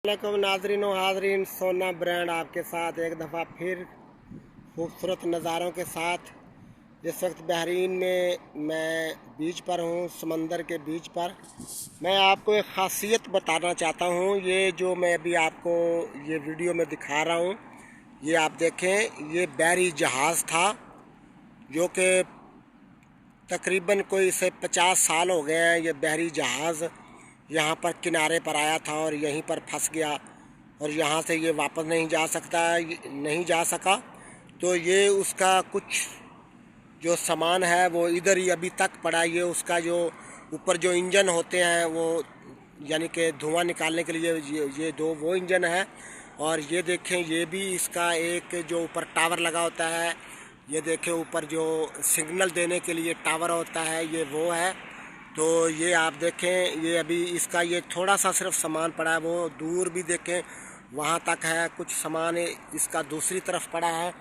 वालेकुम नाजरीन व हाजरीन, सोना ब्रांड आपके साथ एक दफ़ा फिर खूबसूरत नज़ारों के साथ। इस वक्त बहरीन में मैं बीच पर हूँ, समंदर के बीच पर। मैं आपको एक ख़ासियत बताना चाहता हूँ। ये जो मैं अभी आपको ये वीडियो में दिखा रहा हूँ, ये आप देखें, ये बहरी जहाज़ था जो कि तकरीबन कोई इसे 50 साल हो गए हैं। ये बहरी जहाज़ यहाँ पर किनारे पर आया था और यहीं पर फंस गया और यहाँ से ये वापस नहीं जा सका। तो ये उसका कुछ जो सामान है वो इधर ही अभी तक पड़ा है। ये उसका जो ऊपर जो इंजन होते हैं वो यानी कि धुआं निकालने के लिए ये दो वो इंजन है। और ये देखें, ये भी इसका एक जो ऊपर टावर लगा होता है, ये देखें ऊपर जो सिग्नल देने के लिए टावर होता है, ये वो है। तो ये आप देखें, ये अभी इसका ये थोड़ा सा सिर्फ सामान पड़ा है। वो दूर भी देखें, वहाँ तक है। कुछ सामान इसका दूसरी तरफ पड़ा है।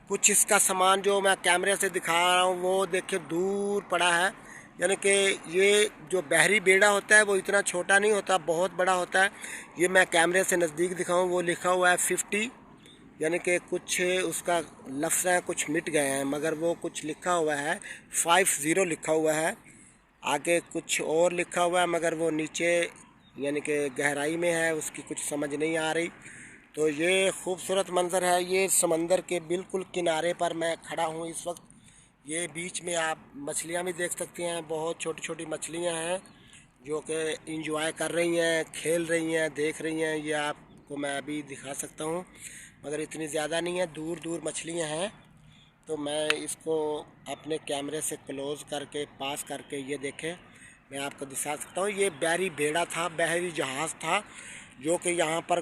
कुछ इसका सामान जो मैं कैमरे से दिखा रहा हूँ वो देखें दूर पड़ा है। यानी कि ये जो बहरी बेड़ा होता है वो इतना छोटा नहीं होता, बहुत बड़ा होता है। ये मैं कैमरे से नज़दीक दिखाऊँ, वो लिखा हुआ है 50, यानी कि कुछ उसका लफ्ज़ है, कुछ मिट गए हैं, मगर वो कुछ लिखा हुआ है 50 लिखा हुआ है। आगे कुछ और लिखा हुआ है मगर वो नीचे यानी कि गहराई में है, उसकी कुछ समझ नहीं आ रही। तो ये खूबसूरत मंज़र है। ये समंदर के बिल्कुल किनारे पर मैं खड़ा हूँ इस वक्त। ये बीच में आप मछलियाँ भी देख सकते हैं। बहुत छोटी छोटी मछलियाँ हैं जो कि इंजॉय कर रही हैं, खेल रही हैं, देख रही हैं। ये आपको मैं अभी दिखा सकता हूँ मगर इतनी ज़्यादा नहीं है, दूर दूर मछलियाँ हैं। तो मैं इसको अपने कैमरे से क्लोज़ करके पास करके ये देखें, मैं आपको दिखा सकता हूँ। ये बहरी बेड़ा था, बहरी जहाज़ था जो कि यहाँ पर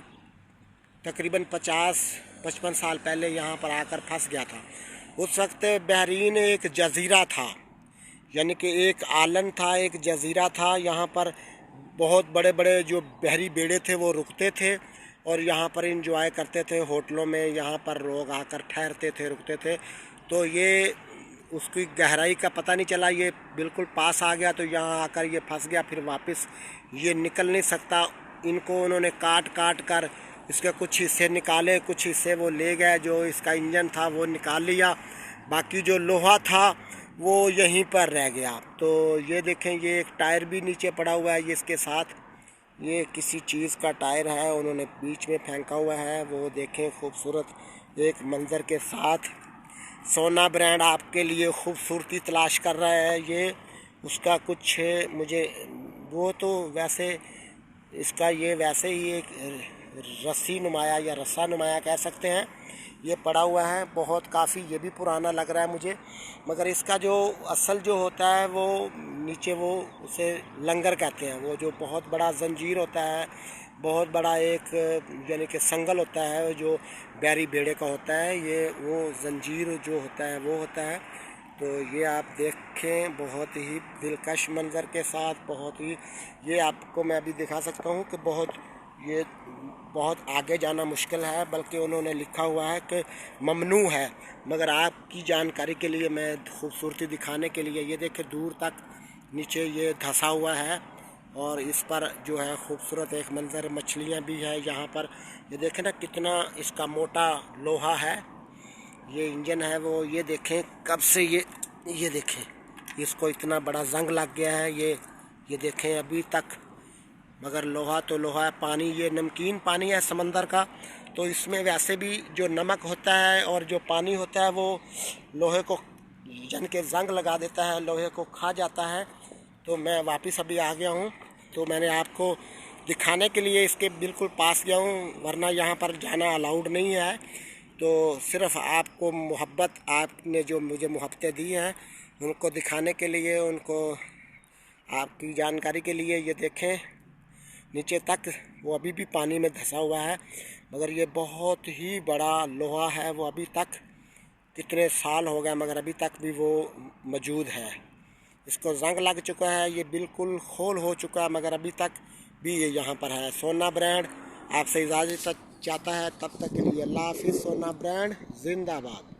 तकरीबन 50-55 साल पहले यहाँ पर आकर फंस गया था। उस वक्त बहरीन एक जज़ीरा था, यानी कि एक आलन था, एक जज़ीरा था। यहाँ पर बहुत बड़े बड़े जो बहरी बेड़े थे वो रुकते थे और यहाँ पर इंजॉय करते थे। होटलों में यहाँ पर लोग आकर ठहरते थे, रुकते थे। तो ये उसकी गहराई का पता नहीं चला, ये बिल्कुल पास आ गया तो यहाँ आकर ये फंस गया। फिर वापस ये निकल नहीं सकता। इनको उन्होंने काट काट कर इसके कुछ हिस्से निकाले, कुछ हिस्से वो ले गए। जो इसका इंजन था वो निकाल लिया, बाकी जो लोहा था वो यहीं पर रह गया। तो ये देखें, ये एक टायर भी नीचे पड़ा हुआ है। ये इसके साथ ये किसी चीज़ का टायर है, उन्होंने बीच में फेंका हुआ है। वो देखें, खूबसूरत एक मंज़र के साथ सोना ब्रांड आपके लिए खूबसूरती तलाश कर रहा है। ये उसका कुछ मुझे वो तो वैसे इसका ये वैसे ही एक रस्सी नुमाया या रस्सा नुमाया कह सकते हैं, ये पड़ा हुआ है। बहुत काफ़ी ये भी पुराना लग रहा है मुझे, मगर इसका जो असल जो होता है वो नीचे वो उसे लंगर कहते हैं। वो जो बहुत बड़ा जंजीर होता है, बहुत बड़ा एक यानी कि संगल होता है जो बहरी बेड़े का होता है, ये वो जंजीर जो होता है वो होता है। तो ये आप देखें, बहुत ही दिलकश मंज़र के साथ, बहुत ही ये आपको मैं अभी दिखा सकता हूँ कि बहुत आगे जाना मुश्किल है, बल्कि उन्होंने लिखा हुआ है कि ममनू है। मगर आपकी जानकारी के लिए, मैं खूबसूरती दिखाने के लिए, ये देखें दूर तक नीचे ये धंसा हुआ है और इस पर जो है खूबसूरत एक मंज़र, मछलियाँ भी है यहाँ पर। ये देखें ना कितना इसका मोटा लोहा है, ये इंजन है वो। ये देखें कब से ये देखें इसको इतना बड़ा जंग लग गया है। ये देखें अभी तक, मगर लोहा तो लोहा है। पानी ये नमकीन पानी है समंदर का, तो इसमें वैसे भी जो नमक होता है और जो पानी होता है वो लोहे को जन के जंग लगा देता है, लोहे को खा जाता है। तो मैं वापस अभी आ गया हूँ, तो मैंने आपको दिखाने के लिए इसके बिल्कुल पास गया हूँ, वरना यहाँ पर जाना अलाउड नहीं है। तो सिर्फ आपको मोहब्बत, आपने जो मुझे मोहब्बतें दी हैं उनको दिखाने के लिए, उनको आपकी जानकारी के लिए। ये देखें नीचे तक वो अभी भी पानी में धंसा हुआ है, मगर ये बहुत ही बड़ा लोहा है। वो अभी तक कितने साल हो गए मगर अभी तक भी वो मौजूद है। इसको जंग लग चुका है, ये बिल्कुल खोल हो चुका है, मगर अभी तक भी ये यहाँ पर है। सोना ब्रांड आपसे इजाज़त चाहता है, तब तक के लिए अल्लाह हाफिज़। सोना ब्रांड जिंदाबाद।